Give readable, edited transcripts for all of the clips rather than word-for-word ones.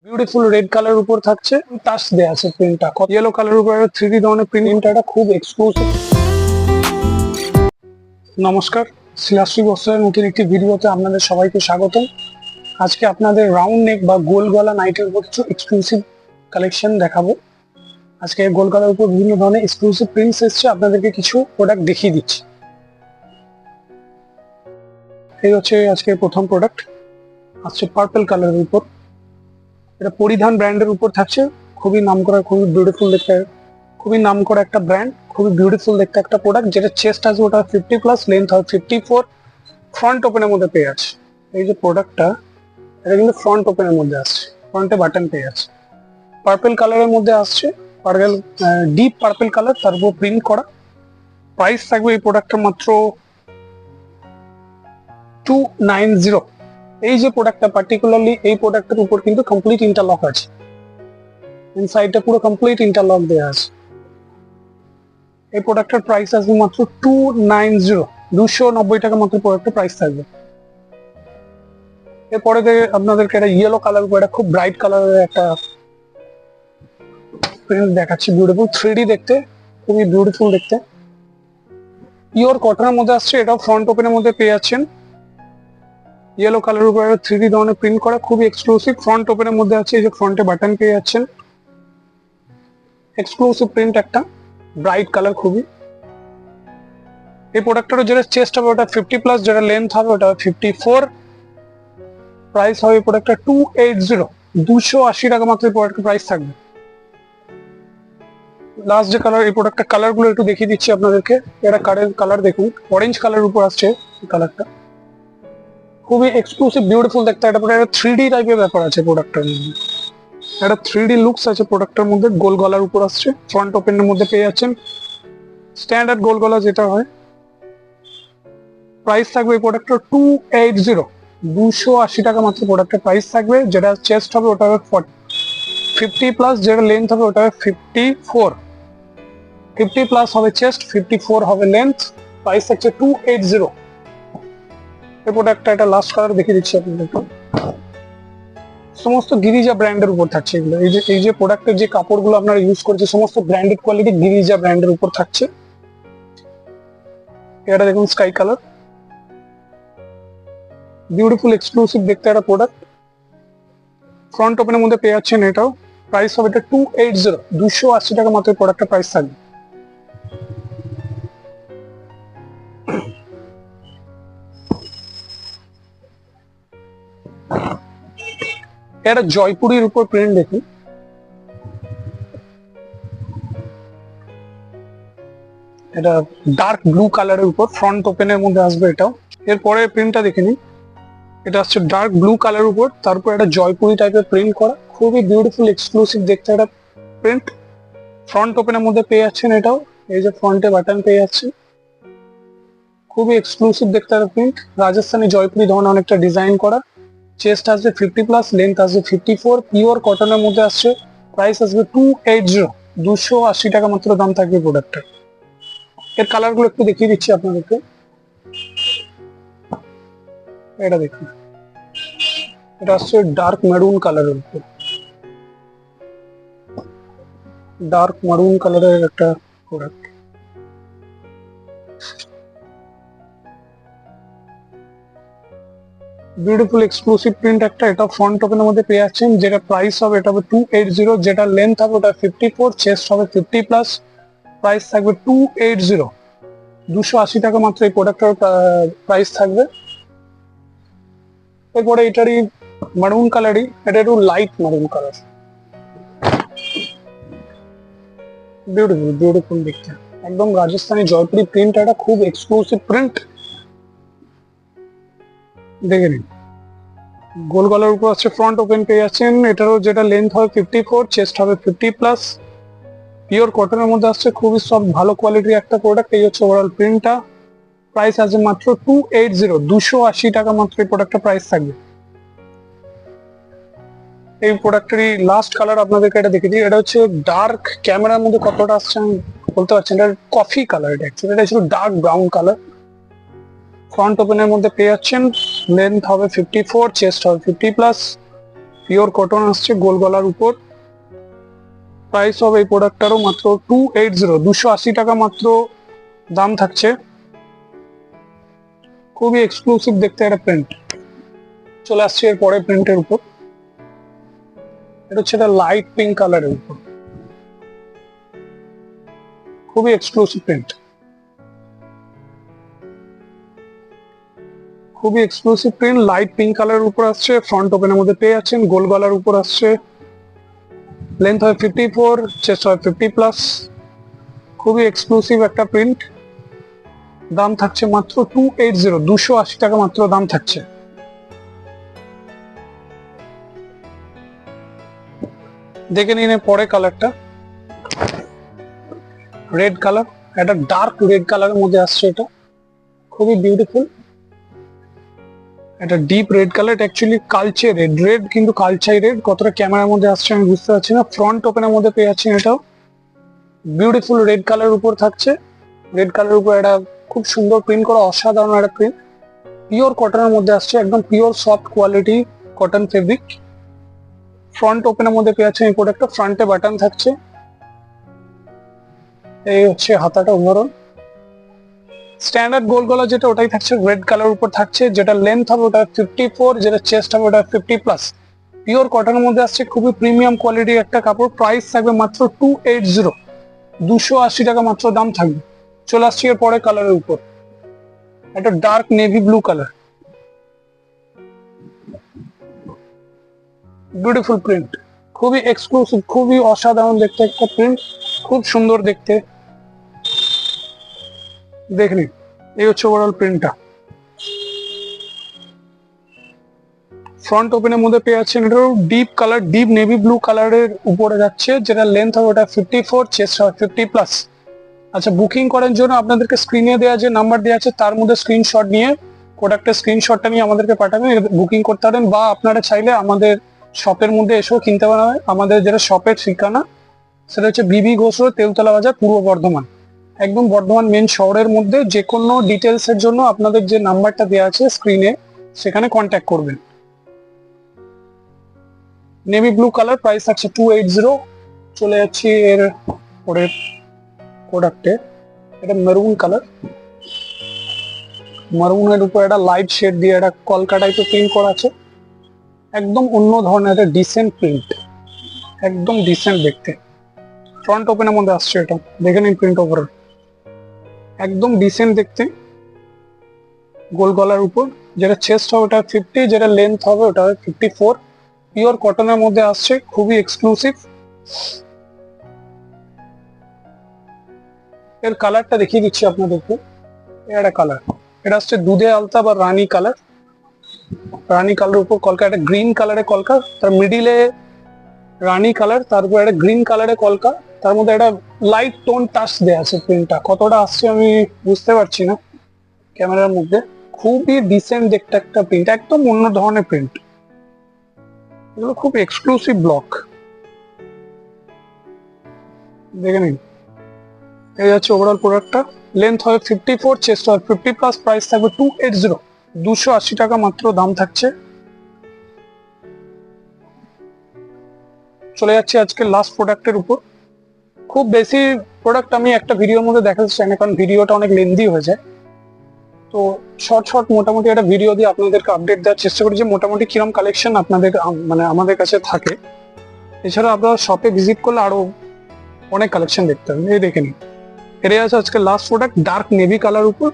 Beautiful red colour উপর থাকছে, touch দেয়া আছে প্রিন্টটা। ইয়েলো কালার উপর 3D ধরনের প্রিন্টটা খুব এক্সক্লুসিভ। নমস্কার, শিলাশ্রী বস্ত্রালয়ের নতুন একটি ভিডিওতে আপনাদের সবাইকে স্বাগতম। আজকে আপনাদের রাউন্ড নেক বা গোল গলা নাইটের উপর কিছু এক্সক্লুসিভ কালেকশন দেখাবো। আজকে গোল গলার উপর বিভিন্ন ধরনের এক্সক্লুসিভ প্রিন্টস এসছে, আপনাদেরকে কিছু প্রোডাক্ট দেখিয়ে দিচ্ছি। এই হচ্ছে আজকে প্রথম প্রোডাক্ট, আসছে পার্পল কালারের উপর। এটা পরিধান ব্র্যান্ডের উপর থাকছে, খুবই নামকরা, খুবই বিউটিফুল দেখতে, খুবই নামকরা একটা ব্র্যান্ড, খুবই বিউটিফুল দেখতে একটা প্রোডাক্ট। যেটা চেস্ট আছে ওটা 50+, লেন্থ হয় 54, ফ্রন্ট ওপেনের মধ্যে পেয়ে আছে। এই যে প্রোডাক্টটা, এটা কিন্তু ফ্রন্ট ওপেনের মধ্যে আসছে, ফ্রন্টে বাটন পেয়ে আছে। পার্পল কালারের মধ্যে আসছে, পার্পল ডিপ পার্পল কালার, তার উপর প্রিন্ট করা। প্রাইস থাকবে এই প্রোডাক্টের মাত্র 290। এই যে প্রোডাক্টটা, পার্টিকুলারলি এই প্রোডাক্টের উপর কিন্তু কমপ্লিট ইন্টারলক আছে, ইনসাইডটা পুরো কমপ্লিট ইন্টারলক দেওয়া আছে। এই প্রোডাক্টের প্রাইস আসবে মাত্র 290, 290 টাকা মাত্র প্রোডাক্টের প্রাইস থাকবে। এরপরে আপনাদেরকে একটা ইয়েলো কালার উপর একটা খুব ব্রাইট কালারের একটা প্রিন্ট দেখাচ্ছি, বিউটিফুল 3D দেখতে, খুবই বিউটিফুল দেখতে। পিওর কটনের মধ্যে আসছে, এটাও ফ্রন্ট ওপেনের মধ্যে পেয়ে যাচ্ছেন। ইয়েলো কালার উপর 3D ধরনের প্রিন্ট করা, খুবই এক্সক্লুসিভ। ফ্রন্ট ওপেনের মধ্যে আছে, এই যে ফ্রন্টে বাটন পেয়ে যাচ্ছেন। এক্সক্লুসিভ প্রিন্ট একটা, ব্রাইট কালার খুবই। এই প্রোডাক্টের যেটা চেস্ট হবে ওটা 50+, যেটা লেন্থ হবে ওটা 54। প্রাইস হবে প্রোডাক্টটা 280, 280 টাকা মাত্র প্রোডাক্টের প্রাইস থাকবে। লাস্ট যে কালার, এই প্রোডাক্টের কালার গুলো একটু দেখিয়ে দিচ্ছি আপনাদেরকে। এটা কালার দেখুন, অরেঞ্জ কালার উপর আসছে এই কালারটা, খুবই এক্সক্লুসিভ বিউটিফুল দেখতে। এটা 3D টাইপের ব্যাপার আছে প্রোডাক্টের মধ্যে, একটা 3D লুকস আছে প্রোডাক্টের মধ্যে। গোল গলার উপর আসছে, ফ্রন্ট ওপেনের মধ্যে পেয়ে যাচ্ছেন, স্ট্যান্ডার্ড গোল গলা যেটা হয়। প্রাইস থাকবে এই প্রোডাক্টের 280, 280 টাকা মাত্র প্রোডাক্টের প্রাইস থাকবে। যেটা চেস্ট হবে ওটা হবে 50+, যেটা লেন্থ হবে ওটা হবে 54। 50+ হবে চেস্ট, 54 হবে লেন্থ। প্রাইস থাকছে 280। এই প্রোডাক্টটা এটা লাস্ট কালার দেখিয়ে দিচ্ছি আপনাদেরকে। সমস্ত গিরিজা ব্র্যান্ডের উপর থাকছে এগুলো। এই যে প্রোডাক্টের যে কাপড়গুলো আপনারা ইউজ করছে সমস্ত ব্র্যান্ডেড কোয়ালিটি গিরিজা ব্র্যান্ডের উপর থাকছে। এটা দেখুন স্কাই কালার, বিউটিফুল এক্সক্লুসিভ দেখতে একটা প্রোডাক্ট। ফ্রন্ট ওপেনের মধ্যে পেয়ে যাচ্ছেন এটাও। প্রাইস হবে এটা 280, 280 টাকা মাত্র প্রোডাক্টের প্রাইস থাকবে। এটা জয়পুরের উপর প্রিন্ট দেখুন, এটা ডার্ক ব্লু কালারের উপর ফ্রন্ট ওপেনের মধ্যে আসবে এটাও। এরপরে প্রিন্টটা দেখে নিন, এটা হচ্ছে ডার্ক ব্লু কালার উপর, তারপর একটা জয়পুরি টাইপের প্রিন্ট করা, খুবই বিউটিফুল এক্সক্লুসিভ দেখতে একটা প্রিন্ট। ফ্রন্ট ওপেনের মধ্যে পেয়ে যাচ্ছেন এটাও, এই যে ফ্রন্টে বাটন পেয়ে যাচ্ছেন, খুবই এক্সক্লুসিভ দেখতে একটা প্রিন্ট। রাজস্থানী জয়পুরি ধরনের অনেকটা ডিজাইন করা। চেস্ট আসবে 50+, লেন্থ আসবে 54, পিওর কটনের মধ্যে আসছে। প্রাইস আসবে 280, 280 টাকা মাত্র দাম থাকবে প্রোডাক্টের। এর কালার গুলো একটু দেখিয়ে দিচ্ছি আপনাদেরকে। এটা দেখুন, এটা আসছে ডার্ক মেরুন কালারের উপর, ডার্ক মেরুন কালারের একটা প্রোডাক্ট। বিউটিফুল এক্সক্লুসিভ প্রিন্ট একটা, এটা ফ্রন্ট ওপেনের মধ্যে পেয়ে যাচ্ছেন। যেটা প্রাইস হবে এটা হবে 280, যেটা লেন্থ হবে ওটা 54, চেস্ট হবে 50+। প্রাইস থাকবে 280, 280 টাকা মাত্র এই প্রোডাক্টের প্রাইস থাকবে। এরপরে এটারই মারুন কালারই, এটা একটু লাইট মারুন কালার, বিউটিফুল বিউটিফুল দেখতে, একদম রাজস্থানী জয়পুরি প্রিন্ট, এটা খুব এক্সক্লুসিভ প্রিন্ট। দেখে নিন, গোল গলার উপর আছে, ফ্রন্ট ওপেন পেয়ে যাচ্ছেন। এটারও যেটা লেন্থ হবে 54, চেস্ট হবে 50+। পিওর কটনের মধ্যে আসছে, খুবই সফট ভালো কোয়ালিটির একটা প্রোডাক্ট। এই হচ্ছে ওভারঅল প্রিন্টটা। প্রাইস আছে মাত্র 280, 280 টাকা মাত্র এই প্রোডাক্টটা প্রাইস থাকবে। এই প্রোডাক্টেরই লাস্ট কালার আপনাদেরকে এটা দেখে দিই। এটা হচ্ছে ডার্ক, ক্যামেরার মধ্যে কতটা আসছে আমি বলতে পারছি না, এটা কফি কালার। এটা অ্যাকচুয়ালি এটা ছিল ডার্ক ব্রাউন কালার। ফ্রন্ট ওপেনের মধ্যে পেয়ে যাচ্ছেন, লেন্থ হবে 54, চেস্ট হবে 50+। পিওর কটন আসছে গোল গলার উপর। প্রাইস হবে এই প্রোডাক্টটারও মাত্র 280, 280 টাকা মাত্র দাম থাকছে। খুবই এক্সক্লুসিভ দেখতে একটা প্রিন্ট। চলে আসছে এর পরে প্রিন্টের উপর। এটা হচ্ছে একটা লাইট পিঙ্ক কালারের উপর, খুবই এক্সক্লুসিভ প্রিন্ট, খুবই এক্সক্লুসিভ প্রিন্ট। লাইট পিঙ্ক কালারের উপর আসছে, ফ্রন্ট ওপেনের মধ্যে পেয়ে যাচ্ছেন, গোল গলার উপর আসছে, লেন্থ হয় 54, চেস্ট হয় 50+। খুবই এক্সক্লুসিভ একটা প্রিন্ট। দাম থাকছে মাত্র 280, 280 টাকা মাত্র দাম থাকছে। দেখে নিন পরে কালারটা, রেড কালার, একটা ডার্ক রেড কালারের মধ্যে আসছে। এটা খুবই বিউটিফুল, একটা ডিপ রেড কালার। এটা অ্যাকচুয়ালি কালচে রেড, রেড কিন্তু কালচাই রেড। কতটা ক্যামেরার মধ্যে আসছে আমি বুঝতে পারছি না। ফ্রন্ট ওপেনের মধ্যে পেয়ে যাচ্ছেন, এটাও বিউটিফুল রেড কালার উপর থাকছে। রেড কালার উপর একটা খুব সুন্দর প্রিন্ট করা, অসাধারণ একটা প্রিন্ট। পিওর কটনের মধ্যে আসছে, একদম pure soft quality cotton fabric. Front ওপেনের মধ্যে পেয়ে যাচ্ছেন এই প্রোডাক্টটা, ফ্রন্টে বাটন থাকছে। এই হচ্ছে হাতাটা ওভারঅল। স্ট্যান্ডার্ড গোল গলা যেটা ওটাই থাকছে, রেড কালার উপর থাকছে। যেটা লেন্থ হবে ওটা 54, যেটা চেস্ট হবে ওটা 50+। পিওর কটনের মধ্যে আসছে, খুবই প্রিমিয়াম কোয়ালিটির একটা কাপড়। প্রাইস থাকবে মাত্র 280, 280 টাকা মাত্র দাম থাকবে। চলে আসছি এর পরে কালারের উপর, একটা dark navy blue colour, beautiful print, খুবই এক্সক্লুসিভ, খুবই অসাধারণ দেখতে একটা প্রিন্ট, খুব সুন্দর দেখতে। দেখে নিন, এই হচ্ছে ওভারঅল প্রিন্টটা। ফ্রন্ট ওপেনের মধ্যে পেয়ে যাচ্ছেন, এটাও deep colour, deep navy blue কালারের উপরে যাচ্ছে। যেটা লেন্থ হবে ওটা 54, চেস্ট হবে 50+। আচ্ছা, বুকিং করার জন্য আপনাদেরকে স্ক্রিনে দেওয়া যে নাম্বার দেওয়া আছে তার মধ্যে স্ক্রিনশট নিয়ে, প্রোডাক্টের স্ক্রিনশটটা নিয়ে আমাদেরকে পাঠাবেন, বুকিং করতে পারেন। বা আপনারা চাইলে আমাদের শপের মধ্যে এসেও কিনতে পারবেন। আমাদের যেটা শপের ঠিকানা সেটা হচ্ছে বিবি ঘোষ রোড, তেলতলা বাজার, পূর্ব বর্ধমান, একদম বর্ধমান মেন শহরের মধ্যে। যে কোনো ডিটেলস এর জন্য আপনাদের যে নাম্বারটা দেওয়া আছে স্ক্রিনে, সেখানে কন্ট্যাক্ট করবেন। নেভি ব্লু কালার, প্রাইস থাকছে 280। চলে যাচ্ছি এর পরের প্রোডাক্টে, এটা মেরুন কালার। মারুনের উপর একটা লাইট শেড দিয়ে একটা কলকা টাইপের প্রিন্ট করা আছে। একদম অন্য ধরনের একটা ডিসেন্ট প্রিন্ট, একদম ডিসেন্ট দেখতে। ফ্রন্ট ওপেনের মধ্যে আসছে, এটা দেখে নিন প্রিন্ট ওভার, একদম ডিসেন্ট দেখতে। গোল গলার উপর, যেটা চেস্ট হবে ওটা 50, যেটা লেন্থ হবে ওটা 54। পিওর কটনের মধ্যে আসছে, খুবই এক্সক্লুসিভ। এর কালারটা দেখিয়ে দিচ্ছি আপনাদেরকে। এটা কালার, এটা হচ্ছে দুধে আলতা বা রানী কালার। রানী কালার উপর কলকা, একটা গ্রিন কালারের কলকা, তার মিডিলে রানী কালার, তারপর একটা গ্রিন কালারের কলকা, তার মধ্যে একটা লাইট টোন টাচ দেওয়া আছে। প্রিন্টটা কতটা আসছে আমি বুঝতে পারছি না ক্যামেরার মধ্যে। খুবই ডিসেন্ট দেখতে একটা প্রিন্ট, একদম অন্য ধরনের প্রিন্ট। এগুলো খুব এক্সক্লুসিভ ব্লক, দেখে নিন। এই হচ্ছে ওভারঅল প্রোডাক্টটা। লেন্থ হবে 54, চেস্ট হবে 50+। প্রাইস থাকবে 280, 280 টাকা মাত্র দাম থাকছে। চলে যাচ্ছে আজকে লাস্ট প্রোডাক্টের উপর। খুব বেশি প্রোডাক্ট আমি একটা ভিডিওর মধ্যে দেখাতে চাই না, কারণ ভিডিওটা অনেক লেন্দি হয়ে যায়। তো শর্ট শর্ট মোটামুটি একটা ভিডিও দিয়ে আপনাদেরকে আপডেট দেওয়ার চেষ্টা করি যে মোটামুটি কিরম কালেকশন আপনাদের মানে আমাদের কাছে থাকে। এছাড়া আপনারা শপে ভিজিট করলে আরো অনেক কালেকশন দেখতে পাবেন। এই দেখে নিন, এটাই আছে আজকে last product, dark navy colour উপর।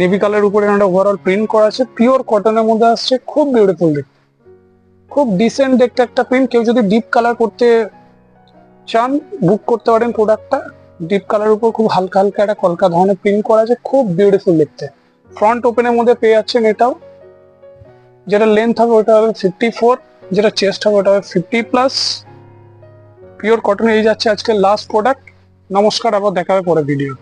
নেভি কালার উপরে একটা ওভারঅল প্রিন্ট করা আছে, পিওর কটনের মধ্যে আসছে, খুব বিউটিফুল দেখতে, খুব ডিসেন্ট দেখতে একটা প্রিন্ট। কেউ যদি ডিপ কালার করতে চান, বুক করতে পারেন প্রোডাক্টটা। ডিপ কালার উপর খুব হালকা হালকা একটা কলকা ধরনের প্রিন্ট করা আছে, খুব বিউটিফুল দেখতে। ফ্রন্ট ওপেনের মধ্যে পেয়ে যাচ্ছেন এটাও, যেটা লেন্থ হবে ওটা হবে 54, যেটা চেস্ট হবে ওটা হবে 50+। Pure cotton. এই যাচ্ছে আজকে লাস্ট প্রোডাক্ট। নমস্কার, আবার দেখা হবে পরে ভিডিও।